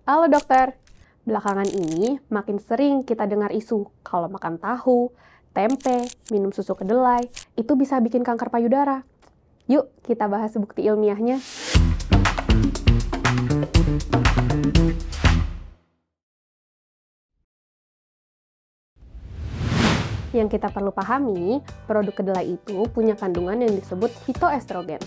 Halo dokter, belakangan ini makin sering kita dengar isu kalau makan tahu, tempe, minum susu kedelai, itu bisa bikin kanker payudara. Yuk kita bahas bukti ilmiahnya. Yang kita perlu pahami, produk kedelai itu punya kandungan yang disebut fitoestrogen.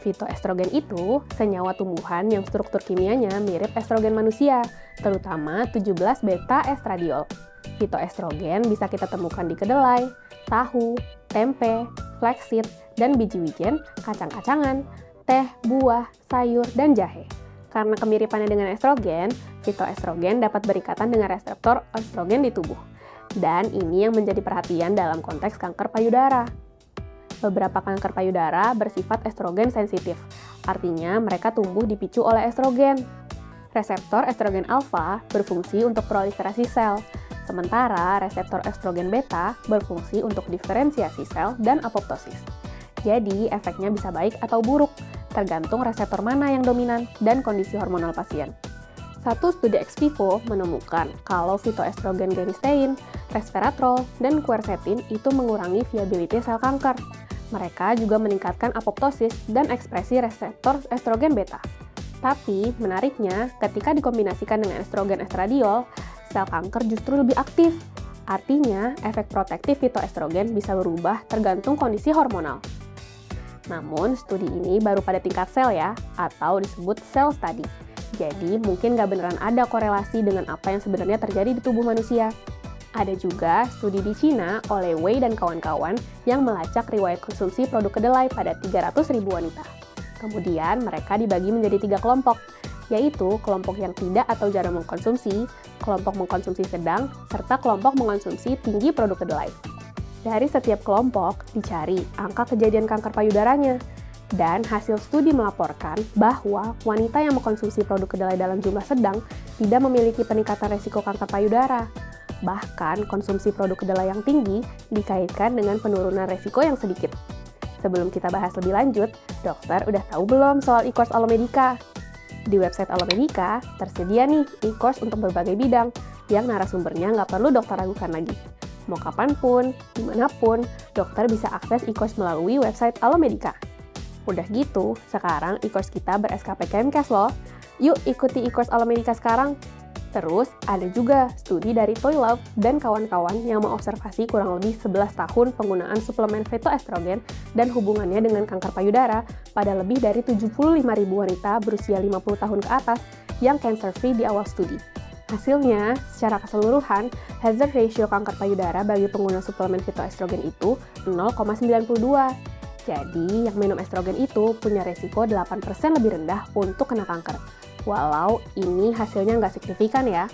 Fitoestrogen itu senyawa tumbuhan yang struktur kimianya mirip estrogen manusia, terutama 17 beta estradiol. Fitoestrogen bisa kita temukan di kedelai, tahu, tempe, flaxseed, dan biji wijen, kacang-kacangan, teh, buah, sayur, dan jahe. Karena kemiripannya dengan estrogen, fitoestrogen dapat berikatan dengan reseptor estrogen di tubuh. Dan ini yang menjadi perhatian dalam konteks kanker payudara. Beberapa kanker payudara bersifat estrogen sensitif, artinya mereka tumbuh dipicu oleh estrogen. Reseptor estrogen alfa berfungsi untuk proliferasi sel, sementara reseptor estrogen beta berfungsi untuk diferensiasi sel dan apoptosis. Jadi, efeknya bisa baik atau buruk, tergantung reseptor mana yang dominan dan kondisi hormonal pasien. Satu studi ex vivo menemukan kalau fitoestrogen genistein, resveratrol, dan quercetin itu mengurangi viability sel kanker. Mereka juga meningkatkan apoptosis dan ekspresi reseptor estrogen beta. Tapi, menariknya, ketika dikombinasikan dengan estrogen estradiol, sel kanker justru lebih aktif. Artinya, efek protektif fitoestrogen bisa berubah tergantung kondisi hormonal. Namun, studi ini baru pada tingkat sel ya, atau disebut cell study. Jadi, mungkin nggak beneran ada korelasi dengan apa yang sebenarnya terjadi di tubuh manusia. Ada juga studi di Cina oleh Wei dan kawan-kawan yang melacak riwayat konsumsi produk kedelai pada 300.000 wanita. Kemudian mereka dibagi menjadi 3 kelompok, yaitu kelompok yang tidak atau jarang mengkonsumsi, kelompok mengkonsumsi sedang, serta kelompok mengkonsumsi tinggi produk kedelai. Dari setiap kelompok dicari angka kejadian kanker payudaranya, dan hasil studi melaporkan bahwa wanita yang mengkonsumsi produk kedelai dalam jumlah sedang tidak memiliki peningkatan resiko kanker payudara. Bahkan, konsumsi produk kedelai yang tinggi dikaitkan dengan penurunan resiko yang sedikit. Sebelum kita bahas lebih lanjut, dokter udah tahu belum soal e-course Alomedica? Di website Alomedica, tersedia nih e-course untuk berbagai bidang yang narasumbernya nggak perlu dokter ragukan lagi. Mau kapanpun, dimanapun, dokter bisa akses e-course melalui website Alomedica. Udah gitu, sekarang e-course kita ber-SKP Kemkes loh. Yuk ikuti e-course Alomedica sekarang! Terus, ada juga studi dari Toy Love dan kawan-kawan yang mengobservasi kurang lebih 11 tahun penggunaan suplemen fitoestrogen dan hubungannya dengan kanker payudara pada lebih dari 75.000 wanita berusia 50 tahun ke atas yang cancer-free di awal studi. Hasilnya, secara keseluruhan, hazard ratio kanker payudara bagi pengguna suplemen fitoestrogen itu 0,92. Jadi, yang minum estrogen itu punya resiko 8% lebih rendah untuk kena kanker. Walau ini hasilnya nggak signifikan ya.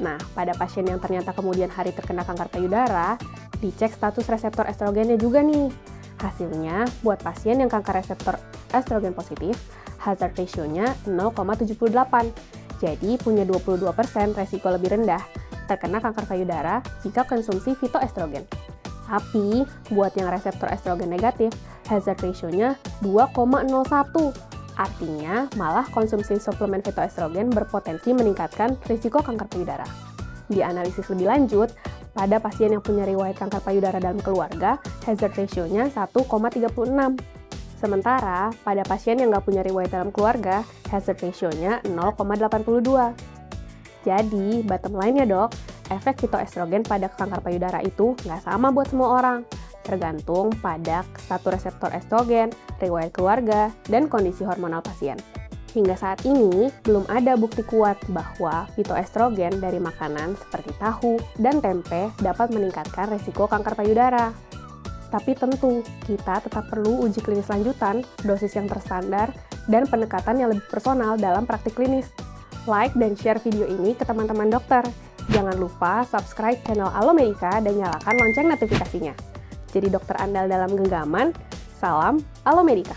Nah, pada pasien yang ternyata kemudian hari terkena kanker payudara, dicek status reseptor estrogennya juga nih. Hasilnya, buat pasien yang kanker reseptor estrogen positif, hazard ratio-nya 0,78. Jadi, punya 22% resiko lebih rendah terkena kanker payudara jika konsumsi fitoestrogen. Tapi, buat yang reseptor estrogen negatif, hazard ratio-nya 2,01. Artinya, malah konsumsi suplemen fitoestrogen berpotensi meningkatkan risiko kanker payudara. Di analisis lebih lanjut, pada pasien yang punya riwayat kanker payudara dalam keluarga, hazard ratio-nya 1,36. Sementara, pada pasien yang nggak punya riwayat dalam keluarga, hazard ratio-nya 0,82. Jadi, bottom line-nya dok, efek fitoestrogen pada kanker payudara itu nggak sama buat semua orang. Tergantung pada status reseptor estrogen, riwayat keluarga, dan kondisi hormonal pasien. Hingga saat ini, belum ada bukti kuat bahwa fitoestrogen dari makanan seperti tahu dan tempe dapat meningkatkan resiko kanker payudara. Tapi tentu, kita tetap perlu uji klinis lanjutan, dosis yang terstandar, dan pendekatan yang lebih personal dalam praktik klinis. Like dan share video ini ke teman-teman dokter. Jangan lupa subscribe channel Alomedica dan nyalakan lonceng notifikasinya. Jadi dokter andal dalam genggaman, salam Alomedica.